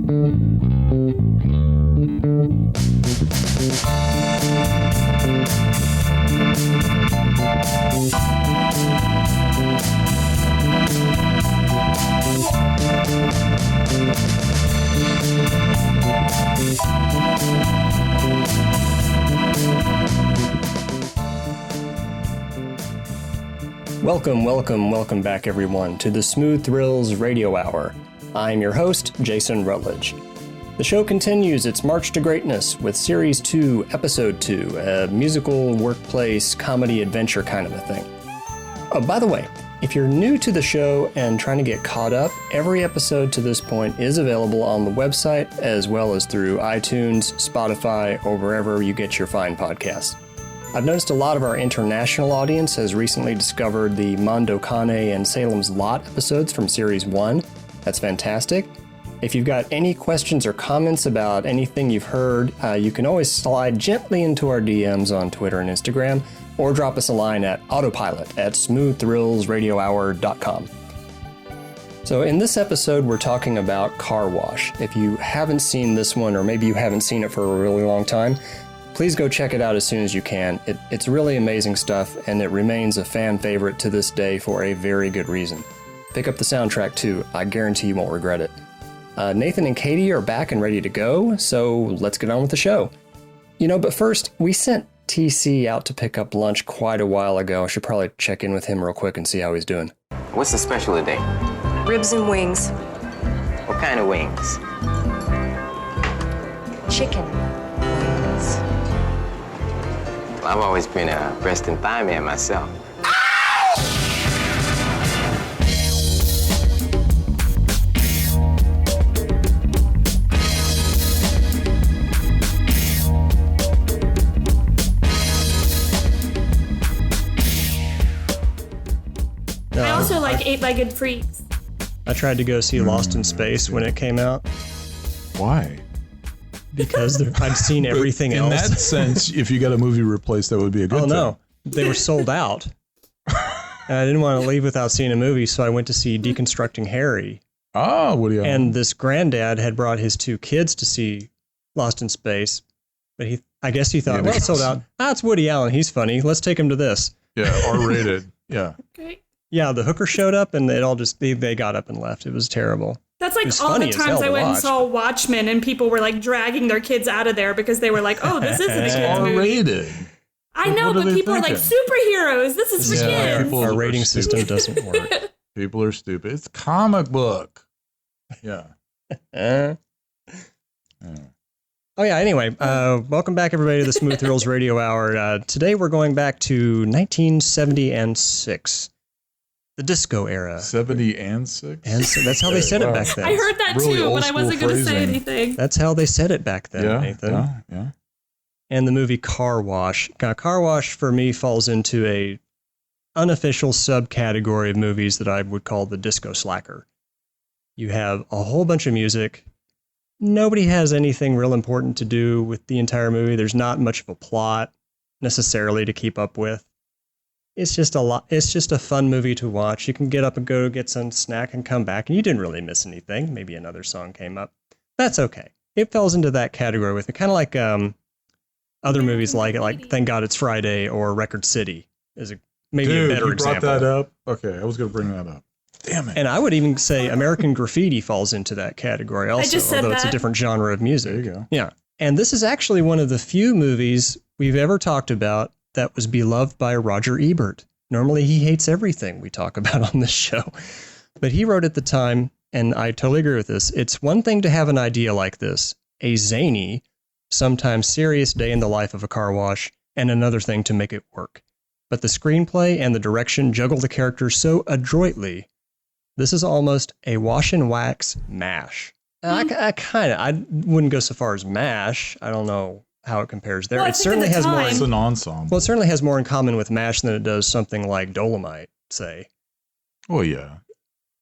Welcome back everyone to the Smooth Thrills Radio Hour. I'm your host, Jason Rutledge. The show continues its march to greatness with Series 2, Episode 2, a musical, workplace, comedy, adventure kind of a thing. Oh, by the way, if you're new to the show and trying to get caught up, every episode to this point is available on the website as well as through iTunes, Spotify, or wherever you get your fine podcasts. I've noticed a lot of our international audience has recently discovered the Mondo Cane and Salem's Lot episodes from Series 1. That's fantastic. If you've got any questions or comments about anything you've heard, you can always slide gently into our DMs on Twitter and Instagram, or drop us a line at autopilot@smoochthrillsradiohour.com. So in this episode, we're talking about Car Wash. If you haven't seen this one, or maybe you haven't seen it for a really long time, please go check it out as soon as you can. It's really amazing stuff, and it remains a fan favorite to this day for a very good reason. Pick up the soundtrack too. I guarantee you won't regret it. Nathan and Katie are back and ready to go, so let's get on with the show. But first, we sent TC out to pick up lunch quite a while ago. I should probably check in with him real quick and see how he's doing. What's the special today? Ribs and wings. What kind of wings? Chicken wings. Well, I've always been a breast and thigh man myself. I also like eight-legged freaks. I tried to go see Lost in Space when it came out. Why? Because I'd seen everything else. In that sense, if you got a movie replaced, that would be a good thing. No. They were sold out. And I didn't want to leave without seeing a movie, so I went to see Deconstructing Harry. Oh, Woody Allen. And this granddad had brought his two kids to see Lost in Space. But I guess he thought, it's sold out. It's Woody Allen. He's funny. Let's take him to this. Yeah, R-rated. Yeah. Great. Yeah, the hooker showed up and it all just, they got up and left. It was terrible. That's like all the times I went and saw Watchmen and people were like dragging their kids out of there because they were like, oh, this isn't a good movie. R-rated. I know, but people are like, superheroes, this is for kids. Our rating system doesn't work. People are stupid. It's a comic book. Yeah. Oh yeah, anyway, welcome back everybody to the Smooth Thrills Radio Hour. Today we're going back to 1976. The disco era. 70 and 6? And so that's how they said it back then. I heard that really too, but I wasn't going to say phrasing. anything. That's how they said it back then, Nathan. Yeah. And the movie Car Wash. Car Wash for me falls into a unofficial subcategory of movies that I would call the disco slacker. You have a whole bunch of music. Nobody has anything real important to do with the entire movie. There's not much of a plot necessarily to keep up with. It's just a fun movie to watch. You can get up and go get some snack and come back, and you didn't really miss anything. Maybe another song came up. That's okay. It falls into that category with it. Kind of like other movies like Thank God It's Friday or Record City is maybe a better example. You brought that up? Okay, I was going to bring that up. Damn it. And I would even say American Graffiti falls into that category also, I just said although that. It's a different genre of music. There you go. Yeah. And this is actually one of the few movies we've ever talked about that was beloved by Roger Ebert. Normally he hates everything we talk about on this show. But he wrote at the time, and I totally agree with this, it's one thing to have an idea like this, a zany, sometimes serious day in the life of a car wash, and another thing to make it work. But the screenplay and the direction juggle the characters so adroitly. This is almost a wash and wax mash. I wouldn't go so far as mash. I don't know how it compares there. Well, it certainly has more. It's an ensemble. Well, it certainly has more in common with MASH than it does something like Dolomite, say. Oh, yeah.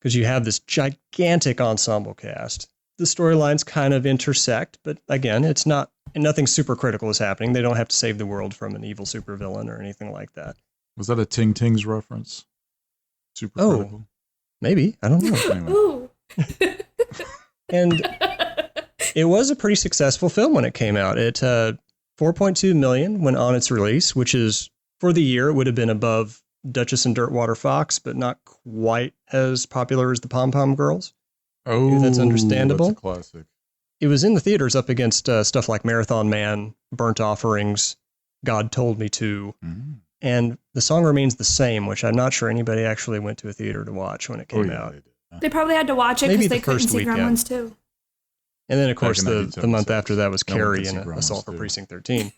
Because you have this gigantic ensemble cast. The storylines kind of intersect, but again, it's not, and nothing super critical is happening. They don't have to save the world from an evil supervillain or anything like that. Was that a Ting Tings reference? Super critical? Maybe. I don't know. Anyway. Ooh. And It was a pretty successful film when it came out. It 4.2 million when on its release, which is, for the year, it would have been above Duchess and Dirtwater Fox, but not quite as popular as the Pom Pom Girls. Oh, that's understandable. That's a classic. It was in the theaters up against stuff like Marathon Man, Burnt Offerings, God Told Me To, and the song remains the same, which I'm not sure anybody actually went to a theater to watch when it came out. They probably had to watch it because they couldn't see Gremlins too. And then, of course, the month after that was Carrie in Assault for Precinct 13.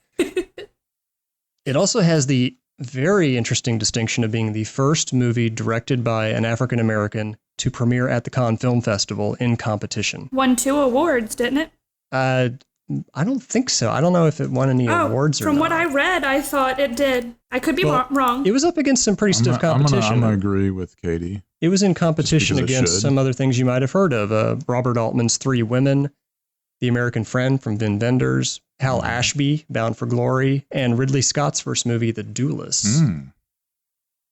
It also has the very interesting distinction of being the first movie directed by an African-American to premiere at the Cannes Film Festival in competition. Won 2 awards, didn't it? I don't think so. I don't know if it won any awards or not. From what I read, I thought it did. I could be wrong. It was up against some pretty stiff competition. I'm going to agree with Katie. It was in competition against some other things you might have heard of. Robert Altman's 3 Women, The American Friend from Vin Vendors, Hal Ashby, Bound for Glory, and Ridley Scott's first movie, The Duelists.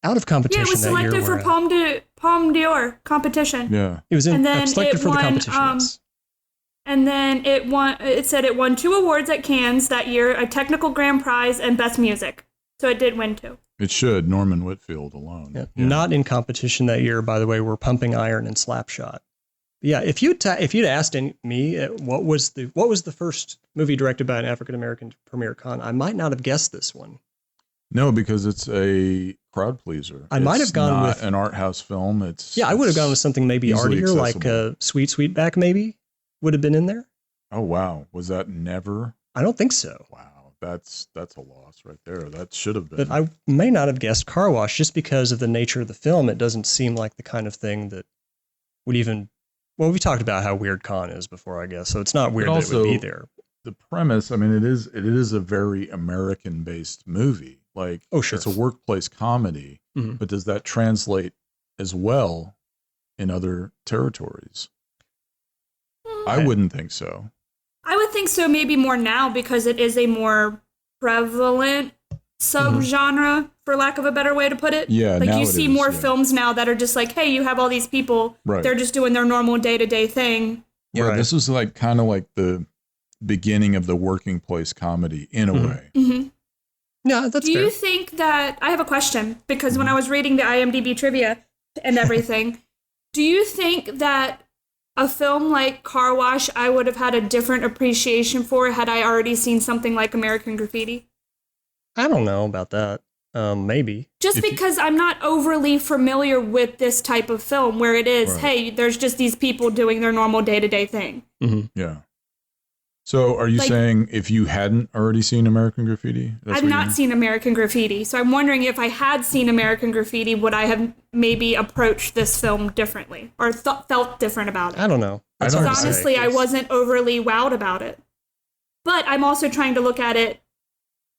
Out of competition that year. Yeah, it was selected for Palme d'Or competition. Yeah. It was selected for the competition. And then it won. It said it won 2 awards at Cannes that year: a technical grand prize and best music. So it did win 2. It should. Norman Whitfield alone. Yeah. Not in competition that year, by the way, were Pumping Iron and Slapshot. Yeah, if you'd asked me what was the first movie directed by an African American to premiere Cannes, I might not have guessed this one. No, because it's a crowd pleaser. I might have gone with an art house film. I would have gone with something maybe artier, accessible. like Sweet Sweetback, maybe would have been in there. Oh wow, was that never? I don't think so. Wow, that's a loss right there. That should have been. But I may not have guessed Car Wash just because of the nature of the film. It doesn't seem like the kind of thing that would even. Well, we talked about how weird Cannes is before, I guess, so it's not weird that it would be there. The premise, I mean, it is a very American-based movie. Like, sure. It's a workplace comedy, but does that translate as well in other territories? I wouldn't think so. I would think so, maybe more now, because it is a more prevalent subgenre, for lack of a better way to put it. Yeah, like you see more films now that are just like, hey, you have all these people, they're just doing their normal day-to-day thing. Yeah, this was like kind of like the beginning of the working place comedy in a way. Yeah, that's fair. Do you think that, I have a question, because when I was reading the IMDb trivia and everything, do you think that a film like Car Wash I would have had a different appreciation for had I already seen something like American Graffiti? I don't know about that. Maybe. Just because I'm not overly familiar with this type of film where it is, hey, there's just these people doing their normal day-to-day thing. Yeah. So are you saying if you hadn't already seen American Graffiti? I've not seen American Graffiti. So I'm wondering if I had seen American Graffiti, would I have maybe approached this film differently or felt different about it? I don't know. Because honestly, I wasn't overly wowed about it. But I'm also trying to look at it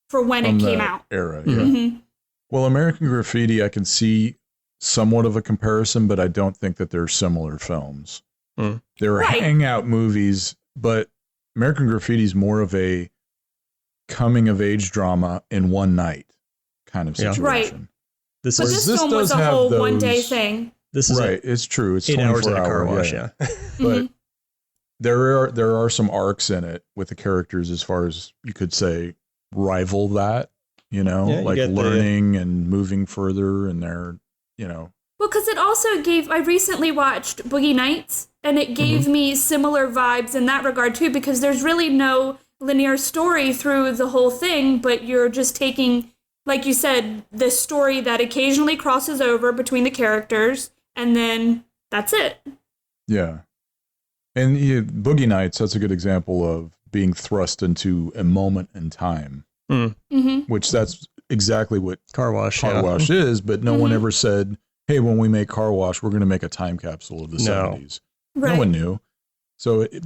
for when it came out. Era, yeah. Well, American Graffiti, I can see somewhat of a comparison, but I don't think that they're similar films. They're hangout movies, but American Graffiti is more of a coming-of-age drama in one night kind of situation. Right. But this film was a whole one-day thing. This is it's true. It's 8 hours at a hour car wash, But there are some arcs in it with the characters as far as you could say rival that, like learning and moving further and they're, Well, because it also I recently watched Boogie Nights, and it gave me similar vibes in that regard, too, because there's really no linear story through the whole thing, but you're just taking, like you said, this story that occasionally crosses over between the characters, and then that's it. Yeah. And Boogie Nights, that's a good example of being thrust into a moment in time, which that's exactly what Car Wash is, but no one ever said, hey, when we make Car Wash, we're going to make a time capsule of the 70s. Right. No one knew. So, it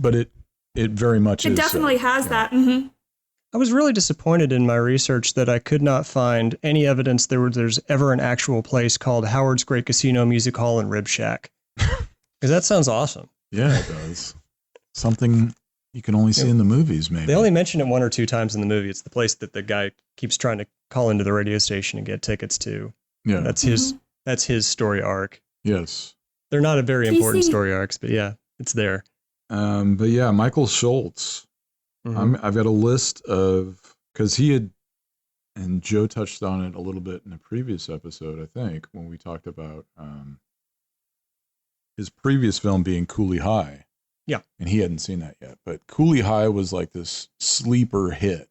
very much is. It definitely has that. I was really disappointed in my research that I could not find any evidence there's ever an actual place called Howard's Great Casino, Music Hall, and Rib Shack. Because that sounds awesome. Yeah, it does. Something you can only see in the movies, maybe. They only mention it 1 or 2 times in the movie. It's the place that the guy keeps trying to call into the radio station and get tickets to. Yeah. That's his story arc. Yes. They're not a very important story arcs, but yeah, it's there. But yeah, Michael Schultz. I've got a list of, because he had, and Joe touched on it a little bit in a previous episode, I think, when we talked about his previous film being Cooley High. Yeah. And he hadn't seen that yet. But Cooley High was like this sleeper hit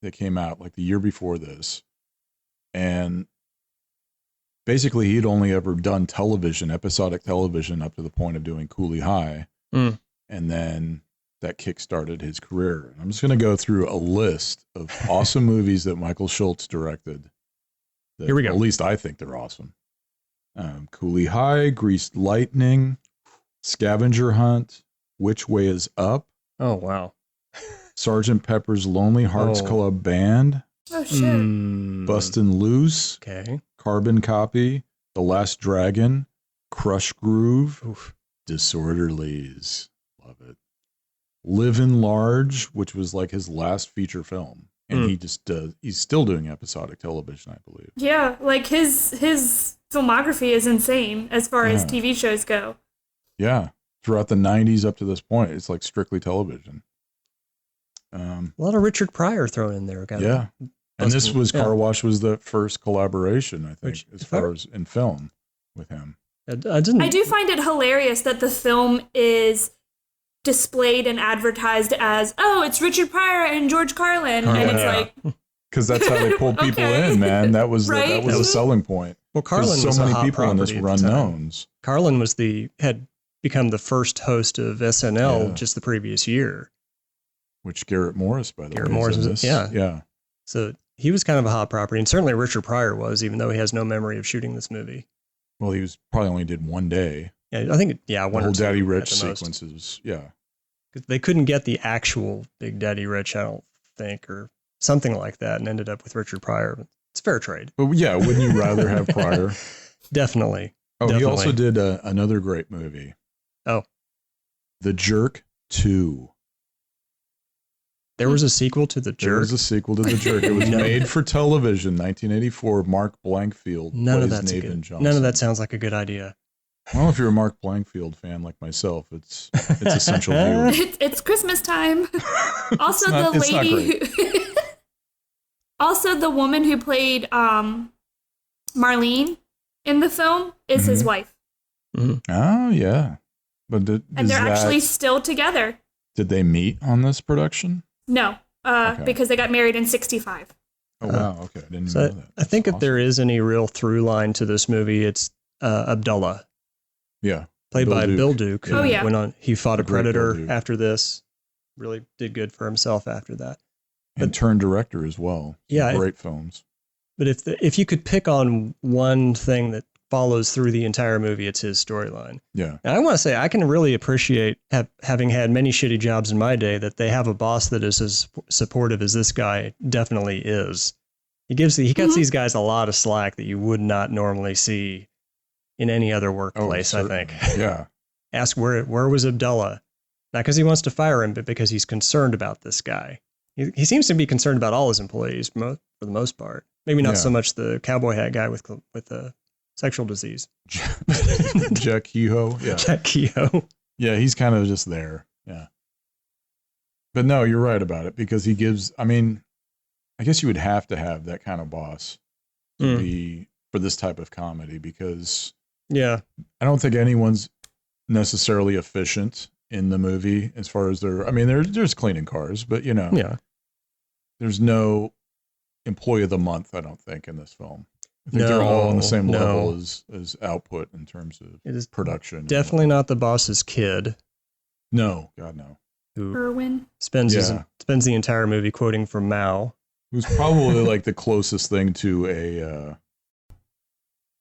that came out like the year before this. And basically he'd only ever done television, episodic television, up to the point of doing Cooley High. And then that kick-started his career. I'm just going to go through a list of awesome movies that Michael Schultz directed. Here we go. At least I think they're awesome. Cooley High, Greased Lightning, Scavenger Hunt, Which Way Is Up? Oh, wow. Sgt. Pepper's Lonely Hearts Club Band. Oh, shit. Bustin' Loose. Okay. Carbon Copy, The Last Dragon, Crush Groove, Disorderlies. Love it. Livin' Large, which was like his last feature film. And he's still doing episodic television, I believe. Yeah, like his filmography is insane as far as TV shows go. Yeah. Throughout the 90s up to this point, it's like strictly television. A lot of Richard Pryor thrown in there. Yeah. And this was, Car Wash was the first collaboration, I think, as far as in film with him. I do find it hilarious that the film is displayed and advertised as, oh, it's Richard Pryor and George Carlin. And it's like... Because that's how they pull people in, man. That was that was a selling point. Well, Carlin so was many a hot people in this property were at the time. unknowns. Carlin had become the first host of SNL just the previous year. Which Garrett Morris, by the way. Garrett Morris was, yeah. So he was kind of a hot property, and certainly Richard Pryor was, even though he has no memory of shooting this movie. Well, he was probably only did one day. Yeah, I think, one the or whole two Daddy at Rich the most. sequences, yeah. They couldn't get the actual Big Daddy Rich, I don't think, or something like that, and ended up with Richard Pryor. It's fair trade. But yeah, wouldn't you rather have Pryor? Definitely. Oh, Definitely. he also did another great movie. Oh. The Jerk 2. There was a sequel to The Jerk? There was a sequel to The Jerk. It was made for television, 1984. Mark Blankfield plays Nathan Johnson. None of that sounds like a good idea. Well, if you're a Mark Blankfield fan like myself, it's essential viewing. It's Christmas time. Also, it's not great. Also, the woman who played Marlene in the film is his wife. Oh, yeah. But and they're actually still together. Did they meet on this production? No, because they got married in 1965. Oh, wow. Okay. I didn't even know that. I think That's if there is any real through line to this movie, it's Abdullah. Yeah. Played by Bill Duke. Oh, yeah. Went on, he fought a Great predator Bill Duke. after this. Really did good for himself after that. And turned director as well. Yeah. Great films. But if you could pick on one thing that follows through the entire movie, it's his storyline. Yeah. And I want to say, I can really appreciate having had many shitty jobs in my day, that they have a boss that is as supportive as this guy definitely is. He cuts these guys a lot of slack that you would not normally see in any other workplace, I think. Yeah. Ask where was Abdullah? Not because he wants to fire him, but because he's concerned about this guy. He seems to be concerned about all his employees for the most part. Maybe not so much the cowboy hat guy with a sexual disease. Jack Kehoe. Yeah. Jack Kehoe. Yeah, he's kind of just there. Yeah. But no, you're right about it, because he gives, I mean, I guess you would have to have that kind of boss to be for this type of comedy, because I don't think anyone's necessarily efficient in the movie as far as there's cleaning cars, but there's no employee of the month, I don't think, in this film. I think they're all on the same level as output in terms of production. Definitely not the boss's kid. No, God, no. Who Irwin spends the entire movie quoting from Mao. Who's probably like the closest thing to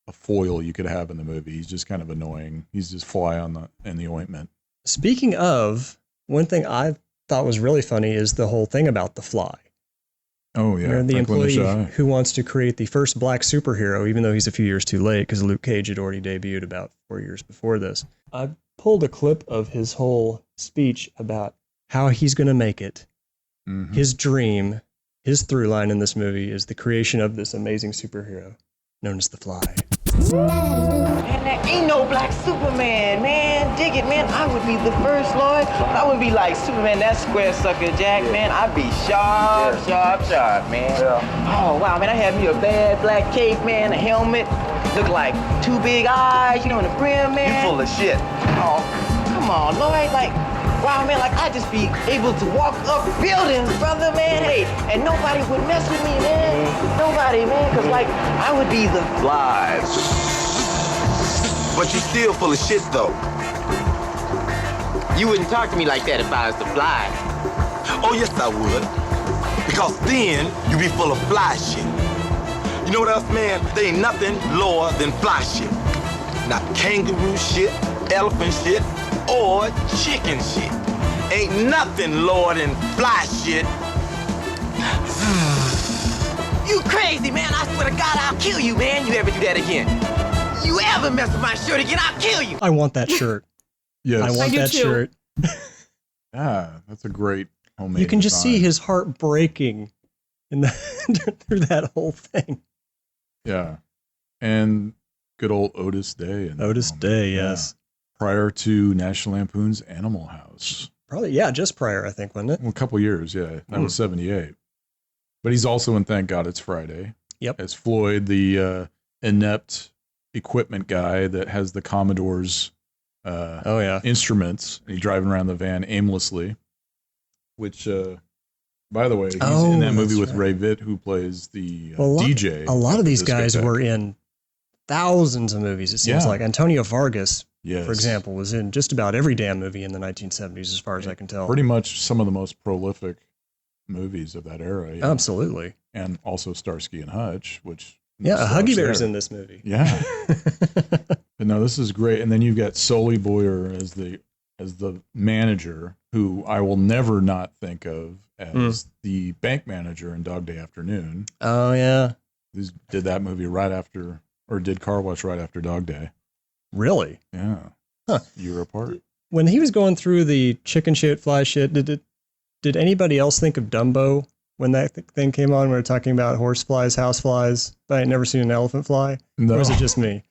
a foil you could have in the movie. He's just kind of annoying. He's just fly in the ointment. Speaking of, one thing I thought was really funny is the whole thing about the Fly. Oh, yeah. The employee who wants to create the first black superhero, even though he's a few years too late, because Luke Cage had already debuted about 4 years before this. I pulled a clip of his whole speech about how he's going to make it. Mm-hmm. His dream, his through line in this movie is the creation of this amazing superhero known as the Fly. Man, there ain't no black Superman, man. Dig it, man. I would be the first, Lord. I would be like Superman, that square sucker Jack, man. I'd be sharp, man. Yeah. Oh, wow, man. I had me a bad black cape, man, a helmet. Look like two big eyes, you know, in the brim, man. You full of shit. Oh, come on, Lord. Like, wow, man, like I'd just be able to walk up buildings, brother, man. Hey, and nobody would mess with me, man. Nobody, man, because, like, I would be the Lies. But you still full of shit, though. You wouldn't talk to me like that if I was to fly. Oh, yes, I would. Because then you be full of fly shit. You know what else, man? There ain't nothing lower than fly shit. Not kangaroo shit, elephant shit, or chicken shit. Ain't nothing lower than fly shit. You crazy, man. I swear to God, I'll kill you, man. You ever do that again? You ever mess with my shirt again, I'll kill you. I want that shirt. Yes. I want that shirt. Yeah, that's a great homemade You can just design. see his heart breaking in the through that whole thing. Yeah. And good old Otis Day. Otis Day, yes. Prior to National Lampoon's Animal House. Probably, yeah, just prior, I think, wasn't it? Well, a couple years, yeah. That was 78. But he's also in Thank God It's Friday. Yep. As Floyd, the inept equipment guy that has the Commodore's instruments. And he's driving around the van aimlessly. Which, by the way, he's in that movie with Ray Vitt, who plays the DJ. A lot of these guys were in thousands of movies, it seems like. Antonio Vargas, for example, was in just about every damn movie in the 1970s, as far as I can tell. Pretty much some of the most prolific movies of that era. Yeah. Absolutely. And also Starsky and Hutch, which... Yeah, Huggy Bear's in this movie. Yeah. But no, this is great. And then you've got Sully Boyer as the manager, who I will never not think of as the bank manager in Dog Day Afternoon. Oh, yeah. He did that movie right after, or did Car Wash right after Dog Day. Really? Yeah. Huh. Year apart. When he was going through the chicken shit, fly shit, did anybody else think of Dumbo when that thing came on? We were talking about horse flies, house flies, but I had never seen an elephant fly. No. Or was it just me?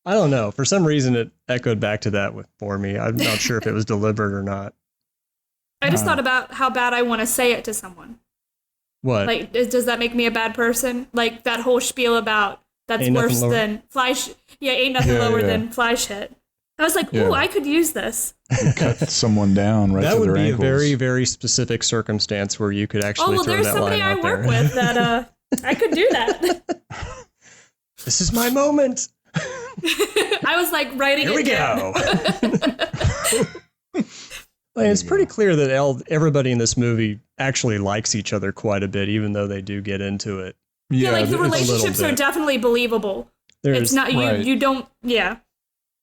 I don't know. For some reason, it echoed back to that for me. I'm not sure if it was deliberate or not. I just thought about how bad I want to say it to someone. What? Like, does that make me a bad person? Like, that whole spiel about that's Ain't worse nothing lower. than fly shit. Yeah, ain't nothing lower than fly shit. I was like, ooh, I could use this. You cut someone down right that to would their be ankles. a very, very specific circumstance where you could actually throw there's that somebody line I out work there. with that I could do that. This is my moment. I was like writing Here we it down. go. It's pretty clear that everybody in this movie actually likes each other quite a bit, even though they do get into it. Yeah, like the it's relationships are definitely believable. It's not you don't.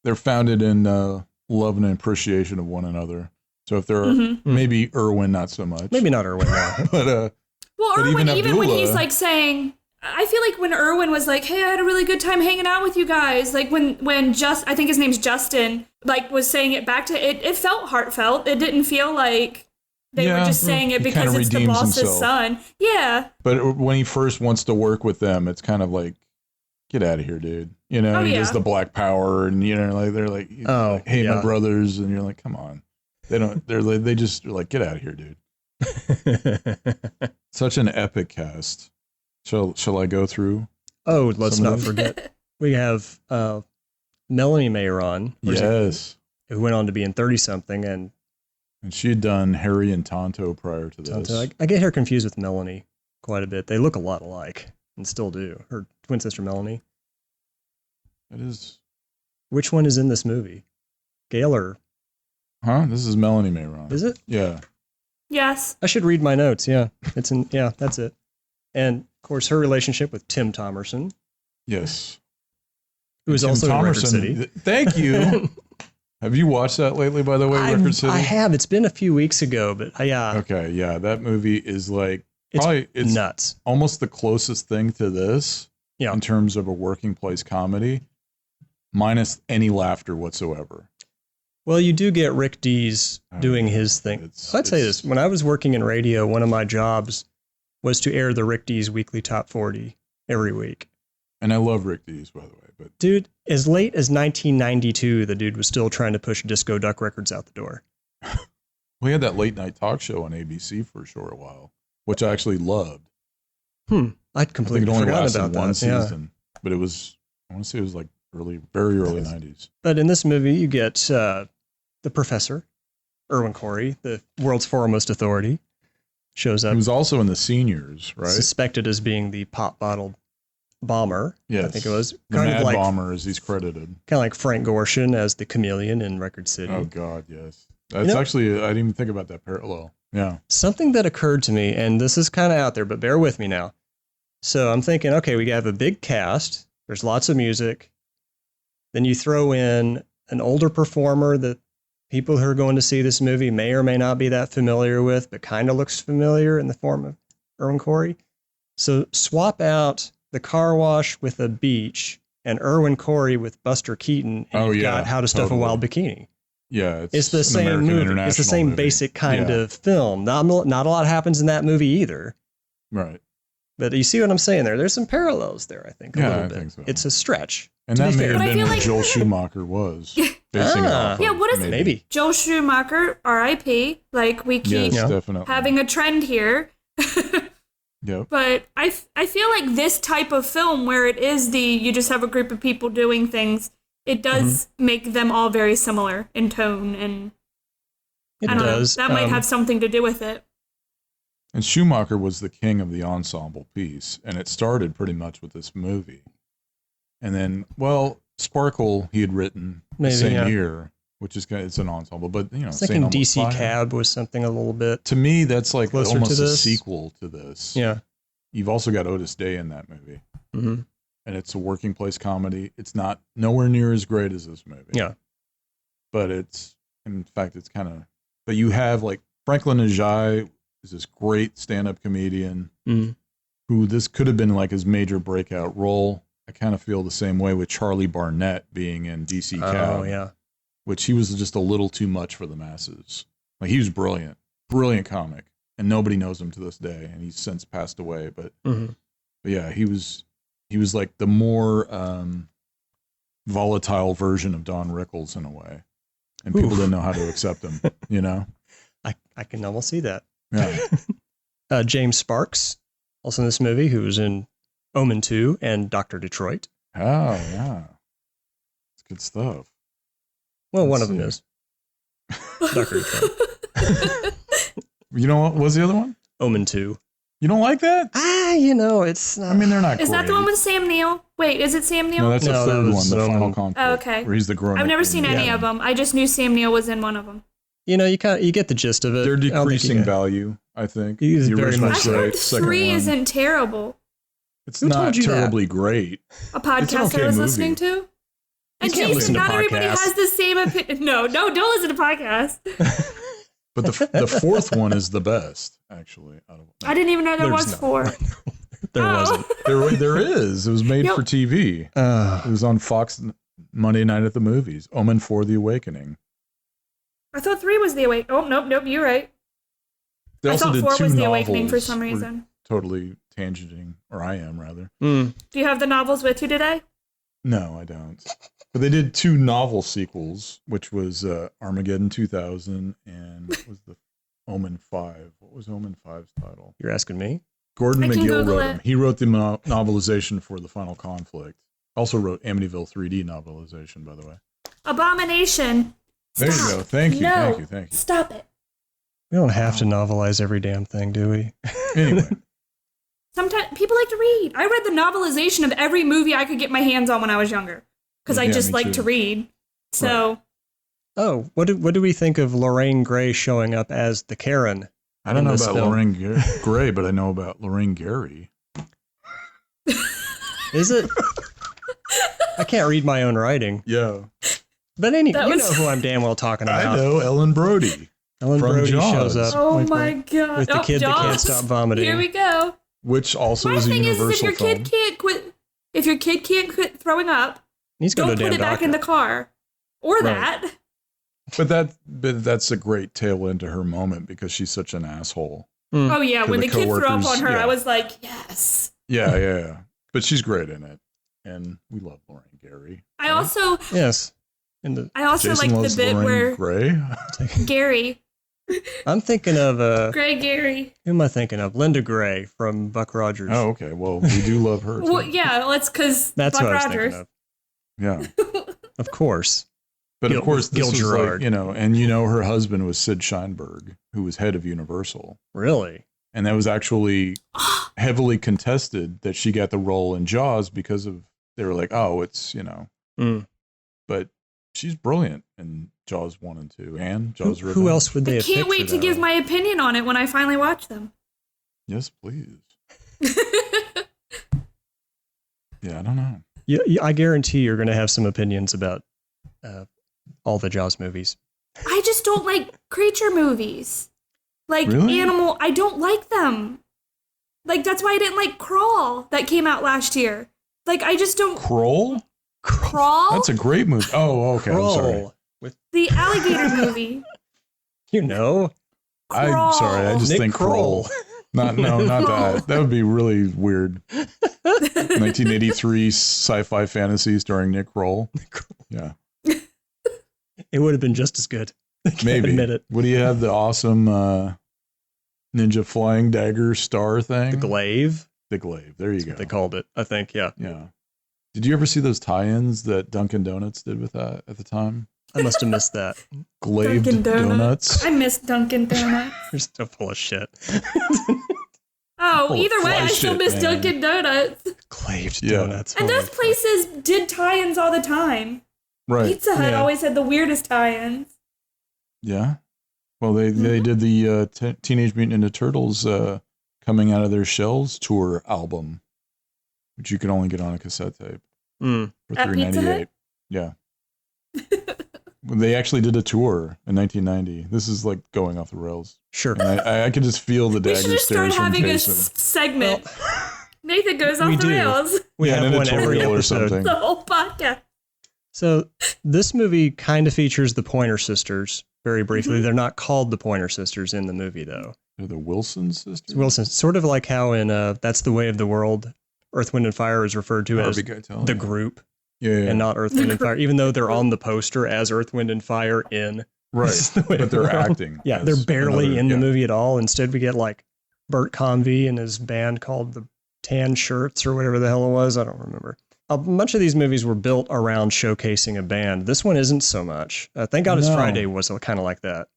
They're founded in love and appreciation of one another. So if they're maybe Irwin, not so much. Maybe not Irwin, no. But well, Irwin, even when Abdullah, he's like saying, I feel like when Irwin was like, "Hey, I had a really good time hanging out with you guys," like when I think his name's Justin, like was saying it back to it felt heartfelt. It didn't feel like they were just saying it because it's the boss's son. Yeah. But when he first wants to work with them, it's kind of like, get out of here, dude. You know, he does the Black Power, and you know, like they're like, hey, my brothers, and you're like, come on. They don't. They just are like, get out of here, dude. Such an epic cast. Shall I go through? Oh, let's not forget. We have Melanie Mayron. Yes. Who went on to be in 30-something, and she had done Harry and Tonto prior to this. Tonto, I get her confused with Melanie quite a bit. They look a lot alike, and still do. Her twin sister Melanie. It is. Which one is in this movie? Gail or? Huh? This is Melanie Mayron. Is it? Yeah. Yes. I should read my notes. Yeah, it's in. Yeah, that's it. And of course, her relationship with Tim Thomerson. Yes. Who is also in Record City. Thank you. Have you watched that lately, by the way, Record City? I have. It's been a few weeks ago, but yeah. Okay, yeah. That movie is like, it's nuts. Almost the closest thing to this in terms of a working place comedy, minus any laughter whatsoever. Well, you do get Rick Dees doing his thing. I'd say this. When I was working in radio, one of my jobs was to air the Rick Dees Weekly Top 40 every week. And I love Rick Dees, by the way. But dude, as late as 1992, the dude was still trying to push Disco Duck Records out the door. We had that late night talk show on ABC for a short while, which I actually loved. I'd completely forgotten about that. One season, but it was, I want to say it was like very early 90s. But in this movie, you get the professor, Irwin Corey, the world's foremost authority, shows up. He was also in The Seniors, right? Suspected as being the pop bottle bomber. Yes. I think it was. The Mad Bomber, as he's credited. Kind of like Frank Gorshin as the chameleon in Record City. Oh, God, yes. That's actually, I didn't even think about that parallel. Yeah. Something that occurred to me, and this is kind of out there, but bear with me now. So I'm thinking, okay, we have a big cast. There's lots of music. Then you throw in an older performer that people who are going to see this movie may or may not be that familiar with, but kind of looks familiar in the form of Irwin Corey. So swap out the car wash with a beach and Irwin Corey with Buster Keaton, and you've got How to Stuff a Wild Bikini. Yeah, it's the same movie. It's the same basic kind of film. Not a lot happens in that movie either. Right. But you see what I'm saying there? There's some parallels there, I think, a little bit. Think so. It's a stretch. And that may have been what Joel Schumacher was. Basing it off of, what is it? Maybe. Joel Schumacher, R.I.P. Like, we keep having a trend here. Yep. But I feel like this type of film where it is you just have a group of people doing things, it does make them all very similar in tone, and it does. That might have something to do with it. And Schumacher was the king of the ensemble piece, and it started pretty much with this movie. And then, Sparkle he had written the same year, which is it's an ensemble, but I was thinking DC Cab was something a little bit. To me, that's like almost to a sequel to this. Yeah, you've also got Otis Day in that movie. And it's a working place comedy. It's not nowhere near as great as this movie. Yeah. But in fact, it's kind of, but you have like Franklin Ajay is this great stand-up comedian who this could have been like his major breakout role. I kind of feel the same way with Charlie Barnett being in DC Cab. Oh, yeah. Which he was just a little too much for the masses. Like he was brilliant comic, and nobody knows him to this day, and he's since passed away. But yeah, he was like the more volatile version of Don Rickles in a way, and people didn't know how to accept him. I can almost see that. Yeah. James Sparks, also in this movie, who was in Omen 2 and Dr. Detroit. Oh yeah, it's good stuff. Well, one of them is Dr. Detroit. You know what was the other one? Omen 2. You don't like that? It's not. I mean, they're not. Is that the one with Sam Neill? Wait, is it Sam Neill? No, that's the third one, the Final Conflict. Oh, okay. Where he's the grown-up. I've never seen any of them. I just knew Sam Neill was in one of them. You get the gist of it. They're decreasing value, I think. He's very much I heard 3 isn't terrible. It's not terribly great. A podcast I was listening to? And Jason, not everybody has the same opinion. No, don't listen to podcasts. But the fourth one is the best, actually. I didn't even know there was 4. There wasn't. There is. It was made for TV. It was on Fox Monday Night at the Movies. Omen 4: The Awakening. I thought 3 was The Awakening. Oh, nope, you're right. They also did 2 4 was The novels. Awakening for some reason. Totally tangenting, or I am rather. Do you have the novels with you today? No, I don't. But they did 2 novel sequels, which was Armageddon 2000 and what was the Omen 5? What was Omen 5's title? You're asking me? Gordon McGill wrote him. He wrote the novelization for The Final Conflict. Also wrote Amityville 3D novelization, by the way. Abomination. There you go. Thank you. Stop it. We don't have to novelize every damn thing, do we? Anyway. Sometimes people like to read. I read the novelization of every movie I could get my hands on when I was younger. Because I just like to read. So. Right. Oh, what do we think of Lorraine Gray showing up as the Karen? I don't know about Lorraine Gray, but I know about Lorraine Gary. Is it? I can't read my own writing. Yeah. But anyway, you know who I'm damn well talking about. I know, Ellen Brody. Ellen Brody shows up. Oh my God. With the kid that can't stop vomiting. Here we go. Which also is a universal if your kid can't quit throwing up, he's don't put it back in the car. Or that. But that's a great tail end to her moment because she's such an asshole. Oh yeah, when the kid threw up on her, I was like, yes. Yeah. But she's great in it. and we love Lorraine Gary. I also Yes. I also Jason like loves the bit Lorraine where Gray. Gary, I'm thinking of Gray Gary. who am I thinking of? Linda Gray from Buck Rogers. Oh, okay. Well, we do love her. Too. Well, yeah, let's because That's Buck what I was Rogers. thinking of. Yeah. Of course. But Gil- of course, this Gil was Gerard. like, and her husband was Sid Sheinberg, who was head of Universal. Really? And that was actually heavily contested that she got the role in Jaws because of, they were like, oh, it's, but she's brilliant in Jaws 1 and 2 and Jaws Revenge. Who else would they I have can't picked wait for to that give role? my opinion on it when I finally watch them. Yes, please. Yeah, I don't know. Yeah, I guarantee you're going to have some opinions about all the Jaws movies. I just don't like creature movies. Like Really? animal, I don't like them. Like that's why I didn't like Crawl that came out last year. Like I just don't Kroll? Crawl. That's a great movie. Oh, okay. I'm sorry. Kroll. With The alligator movie. I'm sorry. I just Nick think Kroll. Not that. That would be really weird. 1983 sci-fi fantasy starring Nick Kroll. Yeah. It would have been just as good. I can't Maybe. admit it. Would he have the awesome ninja flying dagger star thing? The Glaive. The glaive. There you go. They called it, I think. Yeah. Yeah. Did you ever see those tie-ins that Dunkin' Donuts did with that at the time? I must have missed that. Glazed Dunkin' donuts. I miss Dunkin' Donuts. You're so full of shit. Oh, Full of either way, fly I still shit, miss man. Dunkin' Donuts. Glazed Yeah. donuts. And Holy those places did tie-ins all the time. Right. Pizza Hut Yeah. always had the weirdest tie-ins. Yeah. Well, they did the Teenage Mutant Ninja Turtles Coming Out of Their Shells tour album, which you could only get on a cassette tape Mm. for At Pizza Hut? $3.98. Yeah. They actually did a tour in 1990. This is like going off the rails. Sure. And I could just feel the We should dagger just start stares from having a Jason. segment. Nathan goes off we the do. rails. We Yeah, have an one every editorial or episode. something. The whole podcast. So this movie kind of features the Pointer Sisters very briefly. Mm-hmm. They're not called the Pointer Sisters in the movie, though. They're the Wilson sisters? It's Wilson, sort of like how in That's the Way of the World, Earth, Wind, and Fire is referred to as Harvey Keitel. the group Yeah. and not Earth, Wind, and Fire, even though they're on the poster as Earth, Wind, and Fire in Right. This is the Way But of the they're World. acting. Yeah, as they're barely another- in the yeah. movie at all. Instead, we get like Bert Convey and his band called the Tan Shirts or whatever the hell it was. I don't remember. A bunch of these movies were built around showcasing a band. This one isn't so much. Thank God It's No. Friday was kind of like that.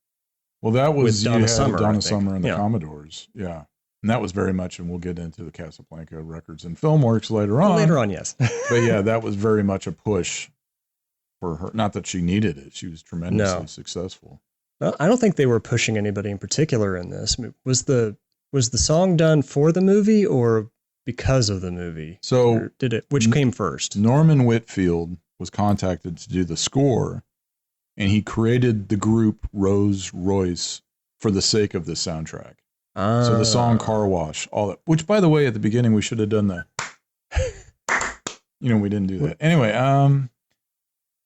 Well, that was With Donna you had Summer, I Donna think. Summer and the Yeah. Commodores. Yeah. And that was very much, and we'll get into the Casablanca Records and Filmworks later on. Later on, yes. But yeah, that was very much a push for her. Not that she needed it. She was tremendously No. successful. Well, I don't think they were pushing anybody in particular in this. Was the song done for the movie or because of the movie? So Or did it? Which came first? Norman Whitfield was contacted to do the score, and he created the group Rolls Royce for the sake of this soundtrack. So the song Car Wash, all that, which by the way, at the beginning, we should have done the, we didn't do that. Anyway,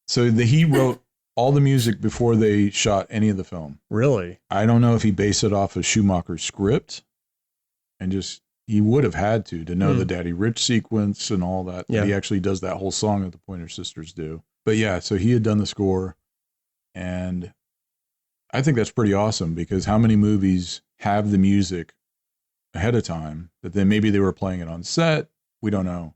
so he wrote all the music before they shot any of the film. Really? I don't know if he based it off of Schumacher's script and he would have had to know the Daddy Rich sequence and all that. Yeah. He actually does that whole song that the Pointer Sisters do. But yeah, so he had done the score, and I think that's pretty awesome because how many movies have the music ahead of time that then maybe they were playing it on set? We don't know.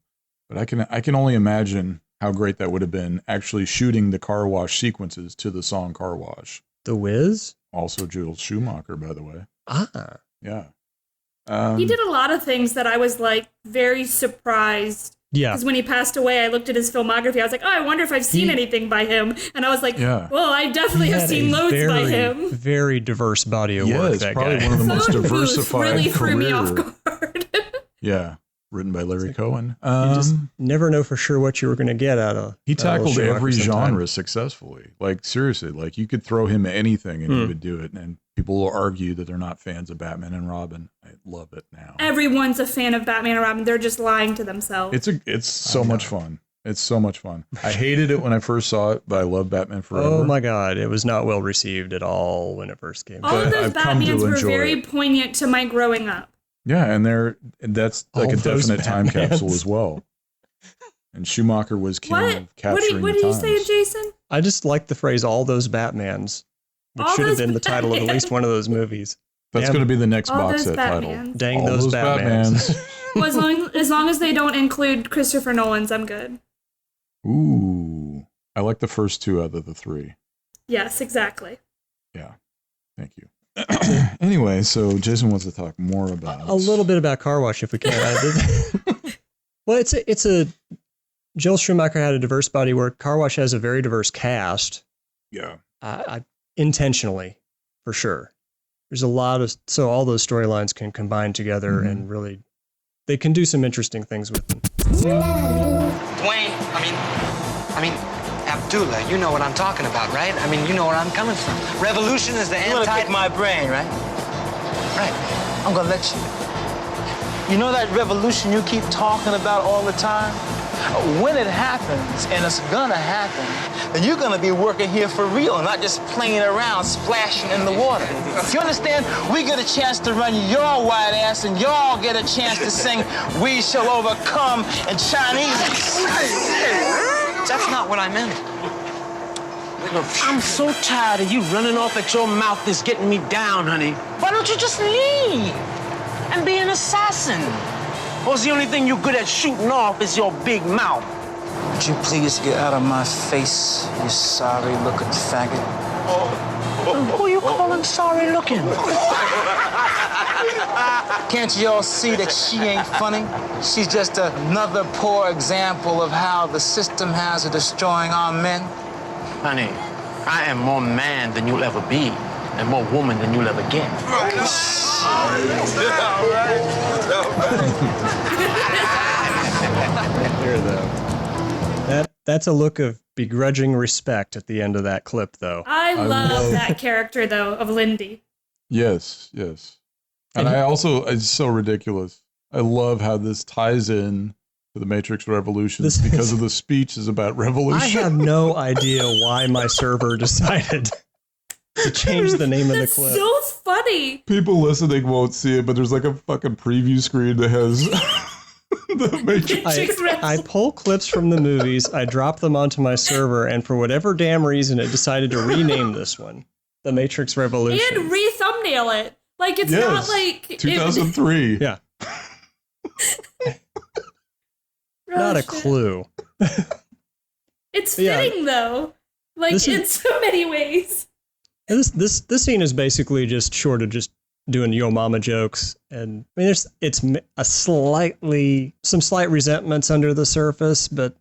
But I can only imagine how great that would have been actually shooting the car wash sequences to the song Car Wash. The Wiz? Also Joel Schumacher, by the way. Ah. Yeah. He did a lot of things that I was like very surprised. Yeah. Because when he passed away, I looked at his filmography. I was like, oh, I wonder if I've seen anything by him. And I was like, Yeah. well, I definitely have Had seen a loads by him. Very diverse body of Yeah, work, it's that probably guy. one of the most Phone booth diversified really threw me off career. guard. Yeah. Written by Larry Cohen. You just never know for sure what you were going to get out of. He out of tackled Schumacher every sometime. genre successfully. Like, seriously, like you could throw him anything and he would do it. And people will argue that they're not fans of Batman and Robin. I love it now. Everyone's a fan of Batman and Robin. They're just lying to themselves. It's so much fun. It's so much fun. I hated it when I first saw it, but I love Batman Forever. Oh my God. It was not well received at all when it first came All out. of those I've come to Batmans were enjoy very it. poignant to my growing up. Yeah, and that's like All a those definite time Batmans. capsule as well. And Schumacher was king of capturing what the are you times. saying, Jason? I just like the phrase "all those Batmans," which All should have those been the title of at Batmans. least one of those movies. That's Damn. going to be the next All box those set title. Batmans. Dang All those Batmans. Well, as long as they don't include Christopher Nolan's, I'm good. Ooh. I like the first two out of the three. Yes, exactly. Yeah. Thank you. Anyway, so Jason wants to talk more about... A little bit about Car Wash, if we can. Well, it's a... Joel Schumacher had a diverse body work. Car Wash has a very diverse cast. Yeah. Intentionally, for sure. There's a lot of... So all those storylines can combine together and really... They can do some interesting things with them. Dwayne, I mean, Abdullah, you know what I'm talking about, right? I mean, you know where I'm coming from. Revolution is the You want to anti... pick my brain, right? Right. I'm gonna let you. You know that revolution you keep talking about all the time? When it happens, and it's gonna happen, then you're gonna be working here for real and not just playing around, splashing in the water. You understand? We get a chance to run your white ass, and y'all get a chance to sing "We Shall Overcome" in Chinese. That's not what I meant. I'm so tired of you running off at your mouth that's getting me down, honey. Why don't you just leave and be an assassin? Or is the only thing you're good at shooting off is your big mouth? Would you please get out of my face, you sorry-looking faggot? Who are you calling sorry looking? Can't you all see that she ain't funny? She's just another poor example of how the system has of destroying our men. Honey, I am more man than you'll ever be, and more woman than you'll ever get. Here, though. That's a look of begrudging respect at the end of that clip, though. I love that character, though, of Lindy. Yes. And I also, it's so ridiculous. I love how this ties in to the Matrix Revolutions because of the speech is about revolution. I have no idea why my server decided to change the name of the clip. So funny. People listening won't see it, but there's like a fucking preview screen that has the Matrix. I pull clips from the movies, I drop them onto my server, and for whatever damn reason, it decided to rename this one The Matrix Revolution. And re-thumbnail it. Like, it's not like... 2003. Yeah. Not a clue. It's fitting, though. Like, in so many ways. This scene is basically just short of just doing yo mama jokes, and I mean, it's a some slight resentments under the surface, but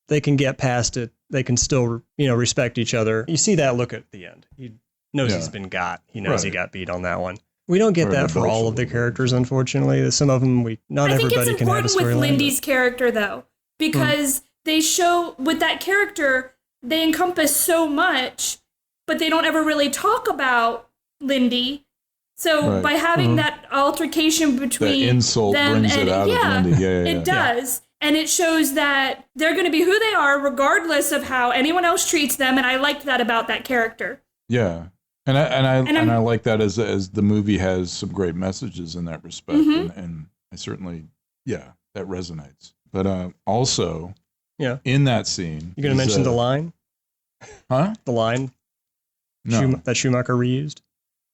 they can get past it. They can still, respect each other. You see that look at the end. He knows he's been got. He knows he got beat on that one. We don't get that for all of the characters, unfortunately. Some of them, not everybody can have a storyline. I think it's important with Lindy's character, though, because they show, with that character, they encompass so much, but they don't ever really talk about Lindy. So by having that altercation between that insult them brings and it out of Lindy. It does. And it shows that they're going to be who they are regardless of how anyone else treats them, and I liked that about that character. Yeah. And I like that as the movie has some great messages in that respect, and I certainly that resonates. But also, in that scene, you're going to mention the line, huh? The line, that Schumacher reused.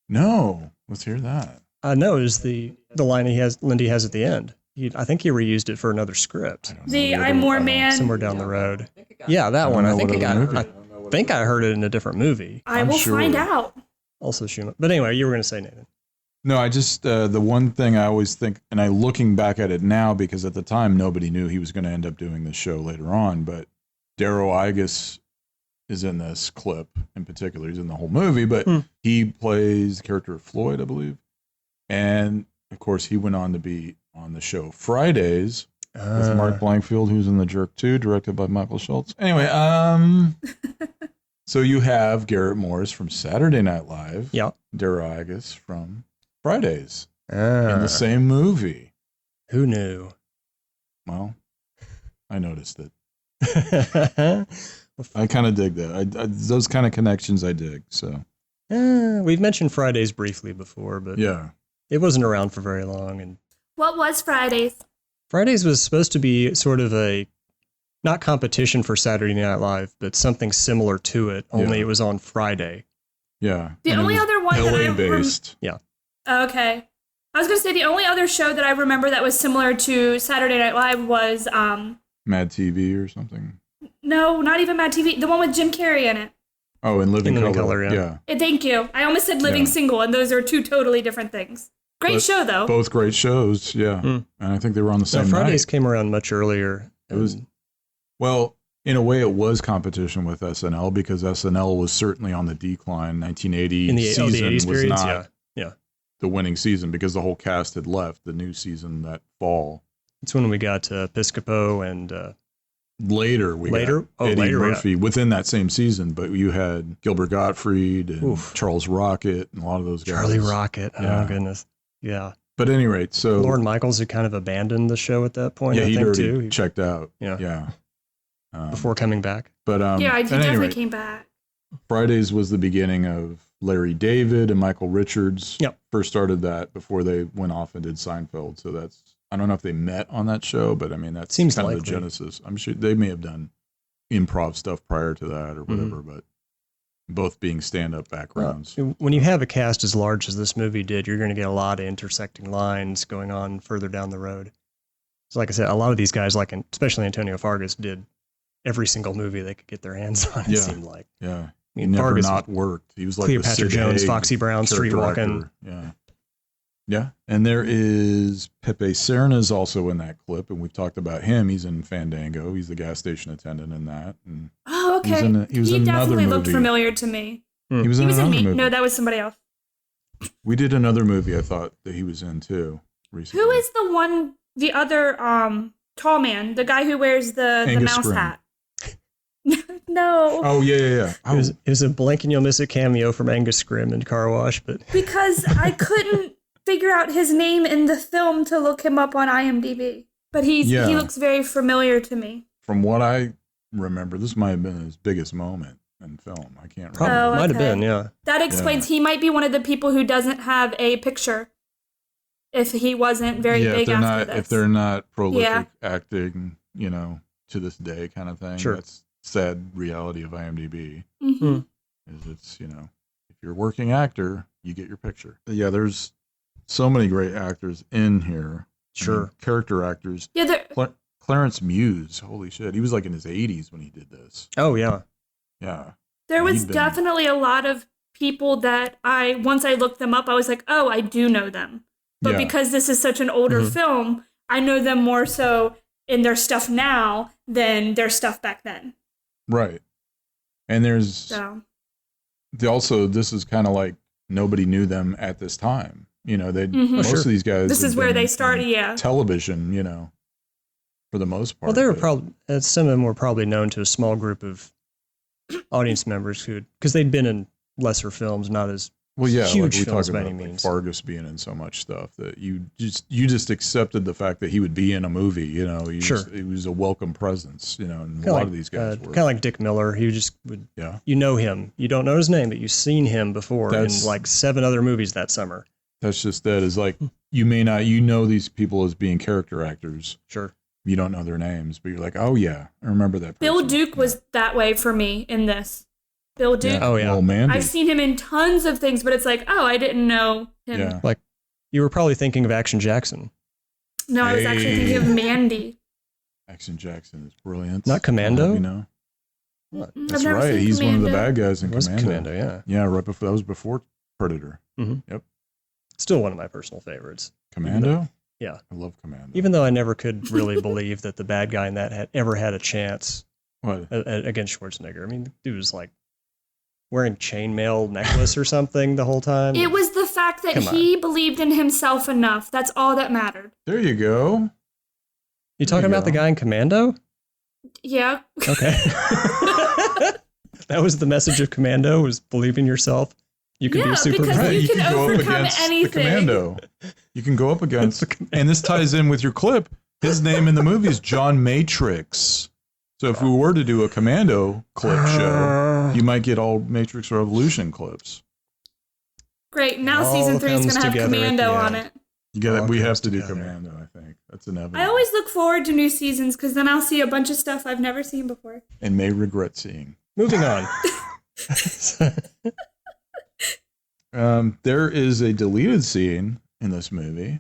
No, let's hear that. No, it was the line Lindy has at the end. I think he reused it for another script. I'm More Man somewhere down the road. Yeah, that one. I think I heard it in a different movie. I will find out. Also Schumacher. But anyway, you were going to say, Nathan. No, I just, the one thing I always think, and I looking back at it now, because at the time nobody knew he was going to end up doing this show later on, but Darrow Igus is in this clip in particular. He's in the whole movie, but he plays the character of Floyd, I believe. And of course, he went on to be on the show Fridays with Mark Blankfield, who's in The Jerk 2, directed by Michael Schultz. Anyway, so you have Garrett Morris from Saturday Night Live. Yeah. Darrow Igus from Fridays in the same movie. Who knew? Well, I noticed it. I kind of dig that. Those kind of connections I dig. So we've mentioned Fridays briefly before, but it wasn't around for very long. And what was Fridays? Fridays was supposed to be sort of a not competition for Saturday Night Live, but something similar to it, only it was on Friday. Yeah. The only other one that I based. Yeah. Okay. I was going to say the only other show that I remember that was similar to Saturday Night Live was Mad TV or something. No, not even Mad TV. The one with Jim Carrey in it. Oh, in Living Color. Yeah. Thank you. I almost said Living Single, and those are two totally different things. Great show, though. Both great shows, yeah. And I think they were on the same Fridays night. came around much earlier. It was, well, in a way, it was competition with SNL because SNL was certainly on the decline. 1980 in the season 80s was periods, not the winning season because the whole cast had left the new season that fall. It's when we got Piscopo and... Later, we got Eddie Murphy within that same season, but you had Gilbert Gottfried and Charles Rocket and a lot of those guys. Charlie Rocket, oh goodness. Yeah. But at any rate, so... Lorne Michaels had kind of abandoned the show at that point, yeah, I he'd think, already too. checked out. Yeah. Before coming back. But he definitely came back. Fridays was the beginning of Larry David and Michael Richards. First started that before they went off and did Seinfeld. So that's, I don't know if they met on that show, but I mean, that seems kind of the genesis. I'm sure they may have done improv stuff prior to that or whatever, but both being stand-up backgrounds. When you have a cast as large as this movie did, you're going to get a lot of intersecting lines going on further down the road. So like I said, a lot of these guys, like especially Antonio Fargas, did every single movie they could get their hands on, it seemed like. Yeah. I mean, he never Fargas, not worked. He was like Cleopatra Jones, Foxy Brown, Streetwalking. Yeah. Yeah. And there is Pepe Serna's also in that clip, and we've talked about him. He's in Fandango. He's the gas station attendant in that. And oh, okay. He was in definitely another looked movie. familiar to me. He was in another movie. No, that was somebody else. We did another movie I thought that he was in too recently. Who is the other tall man, the guy who wears the mouse hat? No. Oh, yeah. Oh. It was a blink and you'll miss a cameo from Angus Scrimm in Car Wash, but because I couldn't figure out his name in the film to look him up on IMDb. But he looks very familiar to me. From what I remember, this might have been his biggest moment in film. I can't remember. Oh, okay. Might have been, yeah. That explains he might be one of the people who doesn't have a picture. If he wasn't very big after this. If they're not prolific acting, to this day kind of thing. Sure. That's sad reality of IMDb. Mm-hmm. Is it's, if you're a working actor, you get your picture. Yeah, there's so many great actors in here. Sure. I mean, character actors. Yeah, Clarence Muse, holy shit. He was like in his 80s when he did this. Oh, yeah. Yeah. There was definitely a lot of people that once I looked them up, I was like, oh, I do know them. But because this is such an older film, I know them more so in their stuff now than their stuff back then. Right. And there's also, this is kind of like nobody knew them at this time. Most of these guys. This is where they started, television, for the most part. Well, they were probably, some of them were probably known to a small group of audience members because they'd been in lesser films, not as huge we films talked by about any means. Fargus being in so much stuff that you just accepted the fact that he would be in a movie. He was a welcome presence. And a lot of these guys were kind of like Dick Miller. He just would, you know him. You don't know his name, but you've seen him before in like 7 other movies that summer. That's just that is like you may not these people as being character actors. Sure. You don't know their names, but you're like, oh yeah, I remember that person. Bill Duke was that way for me in this. Bill Duke. Yeah. Oh yeah. Old man. I've seen him in tons of things, but it's like, oh, I didn't know him. Yeah. Like you were probably thinking of Action Jackson. No, I was actually thinking of Mandy. Action Jackson is brilliant. Not Commando? That's right. He's Commando. one of the bad guys in Commando, yeah. Yeah, right before that was before Predator. Mm-hmm. Yep. Still one of my personal favorites. Commando? Yeah. I love Commando. Even though I never could really believe that the bad guy in that had ever had a chance against Schwarzenegger. I mean, the dude was like wearing chainmail necklace or something the whole time. It was the fact that he believed in himself enough. That's all that mattered. There you go. You talking about the guy in Commando? Yeah. Okay. That was the message of Commando, was believe in yourself. You can be super because you can go up overcome against anything. the Commando. You can go up against, and this ties in with your clip. His name in the movie is John Matrix. So if we were to do a Commando clip show, you might get all Matrix Revolution clips. Great. Now season 3 is going to have Commando on it. We have to do Commando, I think. That's inevitable. I always look forward to new seasons because then I'll see a bunch of stuff I've never seen before. And may regret seeing. Moving on. There is a deleted scene in this movie.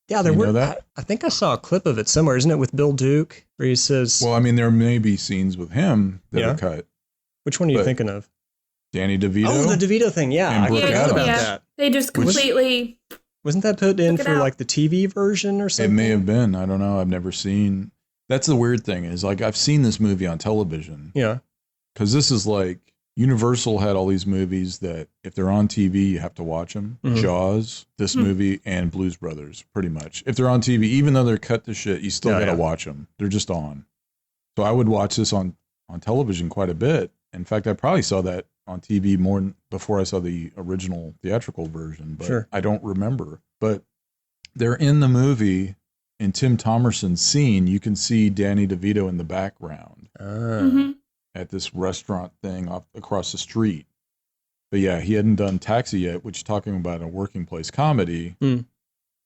Yeah, there were. That? I think I saw a clip of it somewhere. Isn't it with Bill Duke, where he says? Well, I mean, there may be scenes with him that are cut. Which one are you thinking of? Danny DeVito. Oh, the DeVito thing. Yeah, I forgot about that. They just completely. Wasn't that put in for like the TV version or something? It may have been. I don't know. I've never seen. That's the weird thing is like I've seen this movie on television. Yeah. Because this is like Universal had all these movies that if they're on TV, you have to watch them. Mm-hmm. Jaws, this movie, and Blues Brothers, pretty much. If they're on TV, even though they're cut to shit, you still got to watch them. They're just on. So I would watch this on television quite a bit. In fact, I probably saw that on TV more before I saw the original theatrical version, but I don't remember. But they're in the movie. In Tim Thomerson's scene, you can see Danny DeVito in the background. At this restaurant thing across the street. But yeah, he hadn't done Taxi yet, which talking about a working place comedy.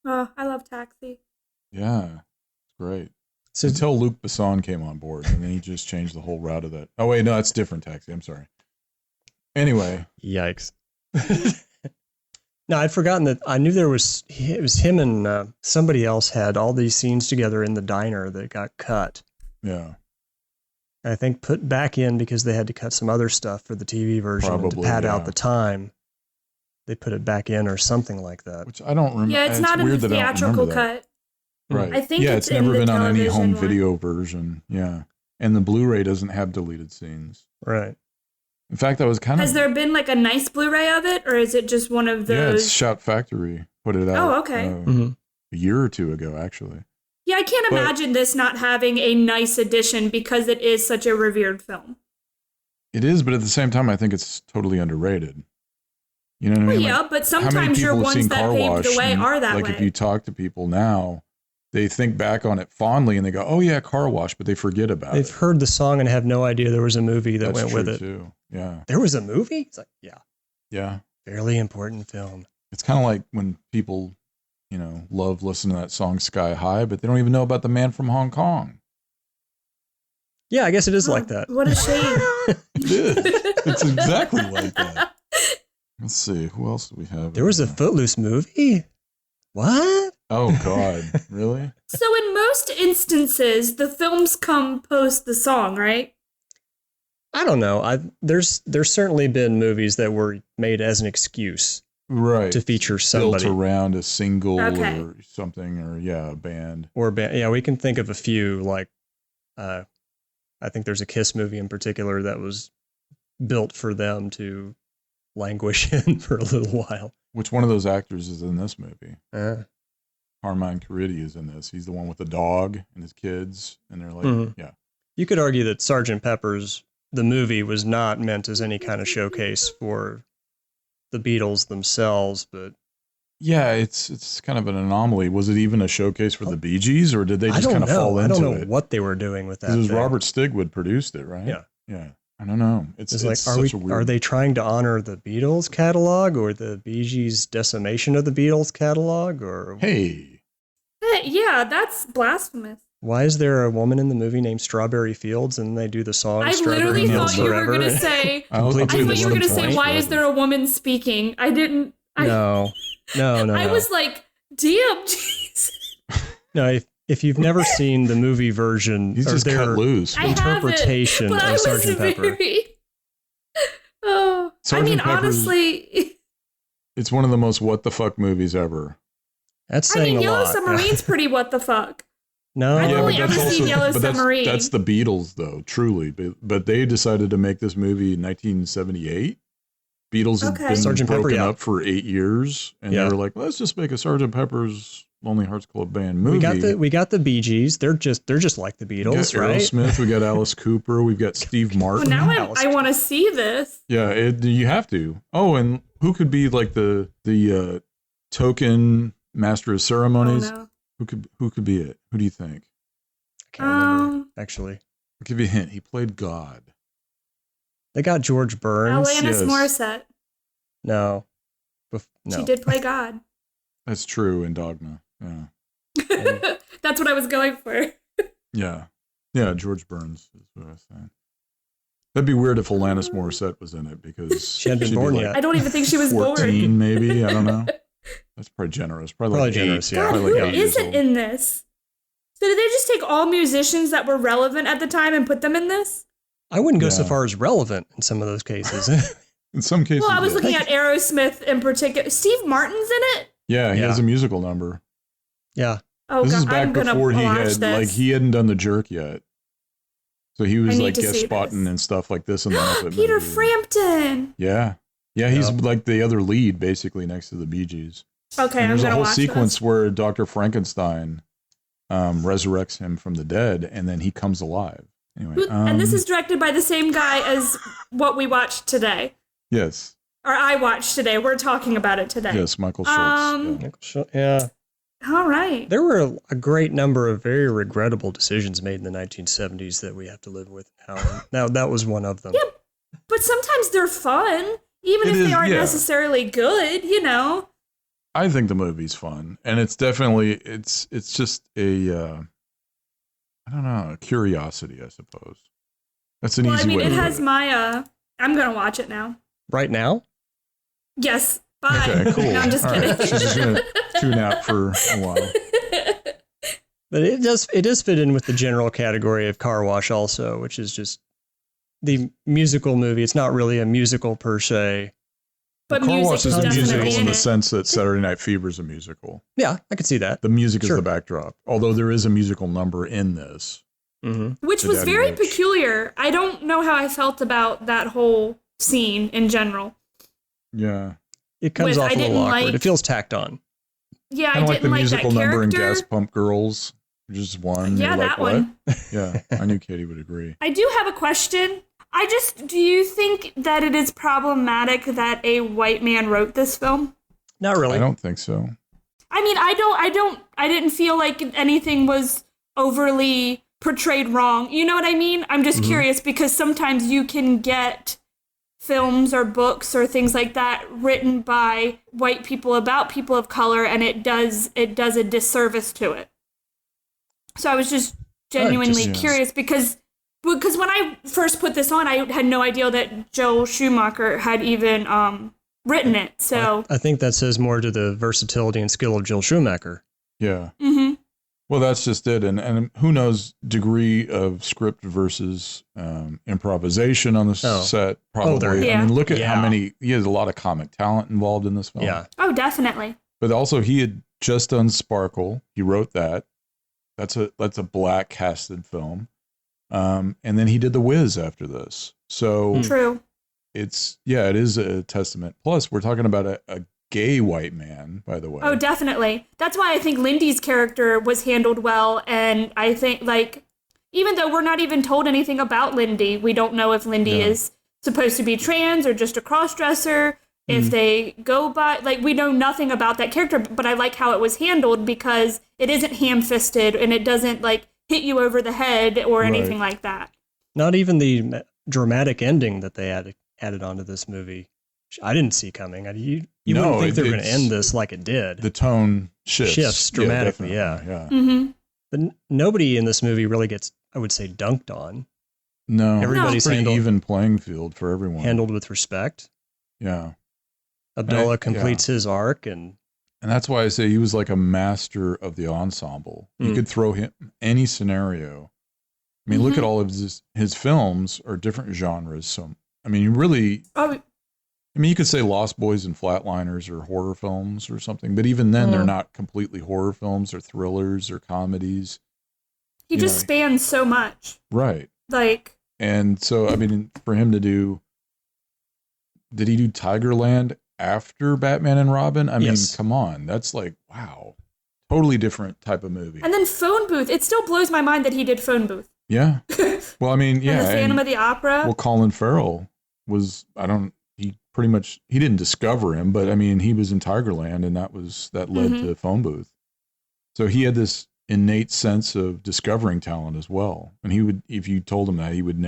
Oh, I love Taxi. Yeah, it's great. So until Luc Besson came on board, and then he just changed the whole route of that. Oh wait, no, it's different Taxi. I'm sorry. Anyway. Yikes. No, I'd forgotten that. I knew it was him and somebody else had all these scenes together in the diner that got cut. Yeah. I think put back in because they had to cut some other stuff for the TV version. Probably, to pad out the time. They put it back in or something like that. Which I don't remember. Yeah, it's not in the theatrical cut. Right. I think it's never been on any home one. video version. Yeah. And the Blu-ray doesn't have deleted scenes. Right. In fact, I was kind of... Has there been like a nice Blu-ray of it, or is it just one of those... Yeah, it's Shot Factory put it out. Oh, okay. A year or two ago, actually. Yeah, I can't imagine this not having a nice edition because it is such a revered film. It is, but at the same time, I think it's totally underrated. You know what I mean? Yeah, but sometimes your ones that paved the way are that way. Like if you talk to people now, they think back on it fondly and they go, "Oh yeah, Car Wash," but they forget about it. They've heard the song and have no idea there was a movie that went with it. Too. Yeah, there was a movie. It's like, yeah, fairly important film. It's kind of like when people, love listening to that song "Sky High," but they don't even know about the Man from Hong Kong. Yeah, I guess it is like that. What a shame. It is. It's exactly like that. Let's see. Who else do we have? There was a Footloose movie? What? Oh, God. Really? So in most instances, the films come post the song, right? I don't know. There's certainly been movies that were made as an excuse. Right. To feature somebody. Built around a single or something, or a band. Or a band. Yeah, we can think of a few, like, I think there's a Kiss movie in particular that was built for them to languish in for a little while. Which one of those actors is in this movie? Carmine Caridi is in this. He's the one with the dog and his kids, and they're like, yeah. You could argue that Sgt. Pepper's, the movie, was not meant as any kind of showcase for the Beatles themselves, but... Yeah, it's kind of an anomaly. Was it even a showcase for the Bee Gees, or did they just kind of fall into it? I don't know what they were doing with that. It was Robert Stigwood produced it, right? Yeah. I don't know. It's like, are they trying to honor the Beatles catalog or the Bee Gees' decimation of the Beatles catalog? Or yeah, that's blasphemous. Why is there a woman in the movie named Strawberry Fields and they do the song I Strawberry Fields Forever? I thought you were going to say, why is there a woman speaking? I didn't. No. I was like, damn, jeez. No, if you've never seen the movie version, he's just cut loose. Interpretation of Sgt. Pepper. Honestly, it's one of the most what the fuck movies ever. That's saying a lot. Yellow Submarine's pretty what the fuck. No, I've only ever seen Yellow Submarine. That's the Beatles, though, truly. But they decided to make this movie in 1978. Beatles had been broken up for 8 years, and they were like, let's just make a Sgt. Pepper's Lonely Hearts Club Band movie. We got the Bee Gees. They're just like the Beatles, we got right? Aerosmith, we got Alice Cooper, we've got Steve Martin. Well, now I want to see this. Yeah, you have to. Oh, and who could be like the token master of ceremonies? Oh, no. Who could be it? Who do you think? I can't remember, actually. I'll give you a hint. He played God. They got George Burns. Alanis Morissette. No. She did play God. That's true in Dogma. Yeah. That's what I was going for. Yeah. Yeah, George Burns is what I was saying. That'd be weird if Alanis Morissette was in it because she hadn't been she'd born be yet. I don't even think she was 14, born. maybe. I don't know. That's probably generous. Probably like generous, 8. yeah. God, Probably who like 8 years isn't old. in this? So did they just take all musicians that were relevant at the time and put them in this? I wouldn't go so Yeah. far as relevant in some of those cases. In some cases, Well, I was yeah. looking at Aerosmith in particular. Steve Martin's in it? Yeah, he Yeah. has a musical number. Yeah. Oh, This God, is back I'm going to before he watch had, this. like, he hadn't done the Jerk yet. So he was I need like to guest see spotting this. and stuff like this in the Muppet Peter movie. Frampton. Yeah. Yeah, he's Yeah. like the other lead basically next to the Bee Gees. Okay, And I'm there's going a to whole watch sequence this. where Dr. Frankenstein resurrects him from the dead and then he comes alive. Anyway, And this is directed by the same guy as what we watched today. yes. Or I watched today. We're talking about it today. Yes, Michael Schultz. Yeah. Yeah. All right. There were a great number of very regrettable decisions made in the 1970s that we have to live with now. Now, that was one of them. Yeah, but sometimes they're fun, even It if is, they aren't yeah. necessarily good, you know? I think the movie's fun, and it's definitely it's just a I don't know, a curiosity, I suppose. That's an Well, easy I mean, way it to has put it. my, I'm going to watch it now. Right now? Yes. Bye. Okay, cool. No, I'm just All kidding. right. She's just gonna tune out for a while. But it does fit in with the general category of Car Wash also, which is just the musical movie. It's not really a musical per se. But Car music Wash is is a definitely musical in in the it. sense that Saturday Night Fever is a musical. Yeah, I could see that. The music Sure. is the backdrop, although there is a musical number in this. Mm-hmm. Which The was Daddy very Witch. peculiar. I don't know how I felt about that whole scene in general. Yeah. It comes With- off I a little didn't awkward. like- It feels tacked on. Yeah, Kind I of like didn't the like that musical number in character. Gas Pump Girls, which is one. Yeah, You're like, that what? one. Yeah, I knew Katie would agree. I do have a question. Do you think that it is problematic that a white man wrote this film? Not really. I don't think so. I mean, I didn't feel like anything was overly portrayed wrong. You know what I mean? I'm just curious because sometimes you can get films or books or things like that written by white people about people of color and it does a disservice to it. So I was just genuinely yeah. curious because when I first put this on, I had no idea that Joel Schumacher had even written it. So I think that says more to the versatility and skill of Joel Schumacher. Yeah. Mhm. Well, that's just it. And who knows degree of script versus improvisation on the set. Probably. there- Yeah. I mean, look at how Yeah. many, he has a lot of comic talent involved in this film. Yeah. Oh, definitely. But also he had just done Sparkle. He wrote that. That's a black casted film. And then he did The Wiz after this. So True. it is a testament. Plus, we're talking about a gay white man, by the way. Oh, definitely. That's why I think Lindy's character was handled well. And I think, like, even though we're not even told anything about Lindy, we don't know if Lindy Yeah. is supposed to be trans or just a cross-dresser. If they go by, like, we know nothing about that character, but I like how it was handled because it isn't ham-fisted and it doesn't, like, hit you over the head or anything like that. Not even the dramatic ending that they added onto this movie. I didn't see coming. You wouldn't think they were going to end this like it did. The tone shifts. dramatically, definitely, yeah. Mm-hmm. But nobody in this movie really gets, I would say, dunked on. No, Everybody's pretty handled- even playing field for everyone. Handled with respect. Yeah. Abdullah completes his arc, and that's why I say he was like a master of the ensemble. You could throw him any scenario. I mean, look at all of his films are different genres. So, I mean, you really, you could say Lost Boys and Flatliners are horror films or something, but even then they're not completely horror films or thrillers or comedies. He just spans so much. Right. Like, and so, I mean, for him to did he do Tigerland after Batman and Robin? I mean, come on. That's like, wow. Totally different type of movie. and then Phone Booth. It still blows my mind that he did Phone Booth. Yeah. Well, I mean, yeah. And the Phantom of the Opera. Well, Colin Farrell was, he didn't discover him, but I mean, he was in Tigerland and that led to Phone Booth. So he had this innate sense of discovering talent as well. And he would, if you told him that, he would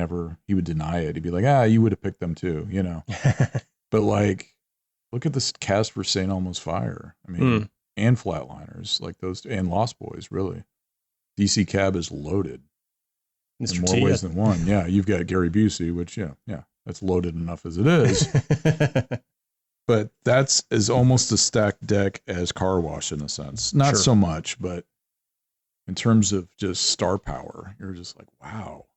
deny it. He'd be like, you would have picked them too, you know? But like, look at this cast for St. Elmo's Fire. I mean, and Flatliners. Millionaires, like those, and Lost Boys, really. DC Cab is loaded in more ways than one. Yeah, you've got Gary Busey, which, yeah, that's loaded enough as it is. But that's is almost a stacked deck as Car Wash in a sense. Not so much, but in terms of just star power, you're just like, wow.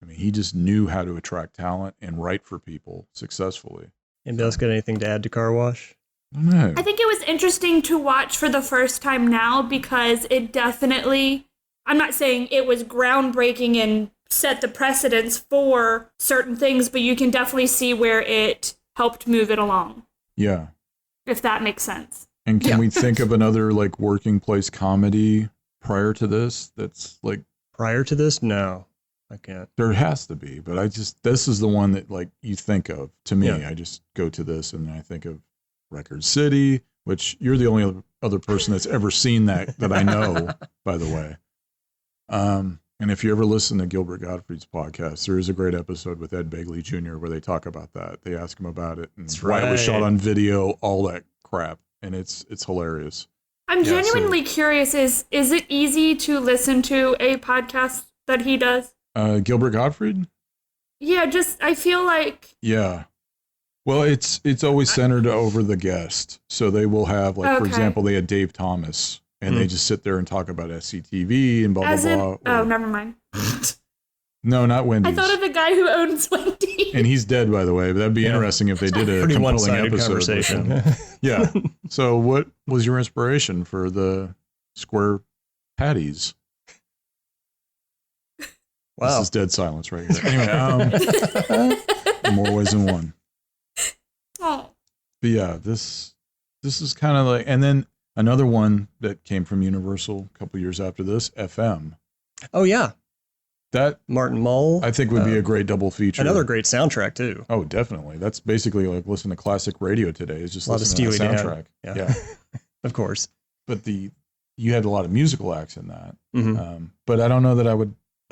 I mean, he just knew how to attract talent and write for people successfully. Anybody else got anything to add to Car Wash? No. I think it was interesting to watch for the first time now because it definitely, I'm not saying it was groundbreaking and set the precedence for certain things, but you can definitely see where it helped move it along. Yeah. If that makes sense. And can we think of another like working place comedy prior to this that's like... Prior to this? No, I can't. There has to be, but this is the one that like you think of. To me, I just go to this and I think of Record City, which you're the only other person that's ever seen that I know, by the way. And if you ever listen to Gilbert Gottfried's podcast, there is a great episode with Ed Begley Jr. where they talk about that. They ask him about it and why it was shot on video, all that crap. And it's hilarious. I'm genuinely curious, is it easy to listen to a podcast that he does? Gilbert Gottfried? Yeah, I feel like... Yeah. Well, it's always centered over the guest. So they will have, like, for example, they had Dave Thomas, and they just sit there and talk about SCTV and blah, blah, blah. Never mind. No, not Wendy's. I thought of the guy who owns Wendy's. And he's dead, by the way, but that'd be interesting if they did a compelling episode. Conversation. Yeah. So what was your inspiration for the square patties? Wow. This is dead silence right here. Anyway, more ways than one. Oh. But yeah, this is kind of like, and then another one that came from Universal a couple years after this, FM. Oh yeah. That Martin Mull, I think, would be a great double feature. Another great soundtrack too. Oh, definitely. That's basically like listening to classic radio today. Is just listening to the soundtrack. Yeah. Of course. But you had a lot of musical acts in that. Mm-hmm. But I don't know that I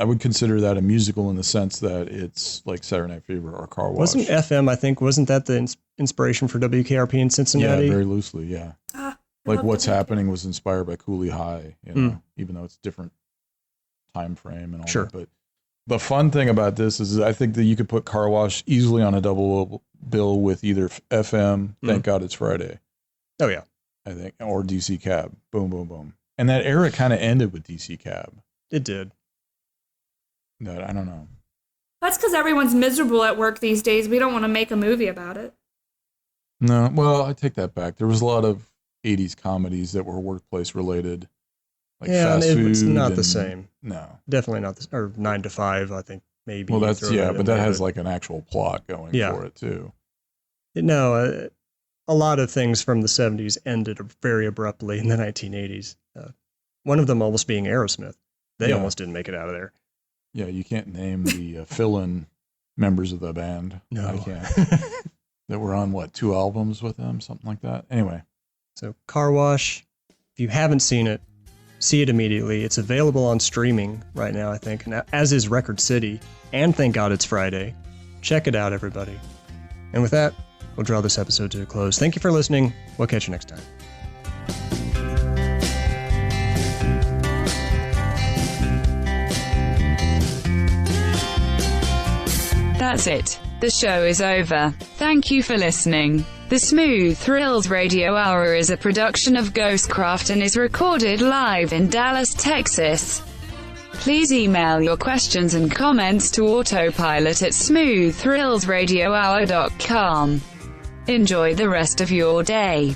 would consider that a musical in the sense that it's like Saturday Night Fever or Car Wash. Wasn't FM? I think wasn't that the inspiration for WKRP in Cincinnati? Yeah, very loosely. Yeah. Like What's Happening was inspired by Cooley High. You know, even though it's different time frame and all that. But the fun thing about this is I think that you could put Car Wash easily on a double bill with either FM, Thank God It's Friday. Oh yeah. I think, or DC Cab. Boom, boom, boom. And that era kind of ended with DC Cab. It did. No, I don't know. That's because everyone's miserable at work these days. We don't want to make a movie about it. No, well, I take that back. There was a lot of 80s comedies that were workplace related. Like fast food. It's not the same. No. Definitely not the or 9 to 5, I think maybe. Well, that's but that has like an actual plot going for it too. No, a lot of things from the 70s ended very abruptly in the 1980s. One of them almost being Aerosmith. They almost didn't make it out of there. Yeah, you can't name the fill-in members of the band. No. I can't. That were on, 2 albums with them? Something like that. Anyway. So, Car Wash, if you haven't seen it, see it immediately. It's available on streaming right now, I think, and as is Record City, and Thank God It's Friday. Check it out, everybody. And with that, we'll draw this episode to a close. Thank you for listening. We'll catch you next time. That's it. The show is over. Thank you for listening. The Smooth Thrills Radio Hour is a production of Ghostcraft and is recorded live in Dallas, Texas. Please email your questions and comments to autopilot@smooththrillsradiohour.com. Enjoy the rest of your day.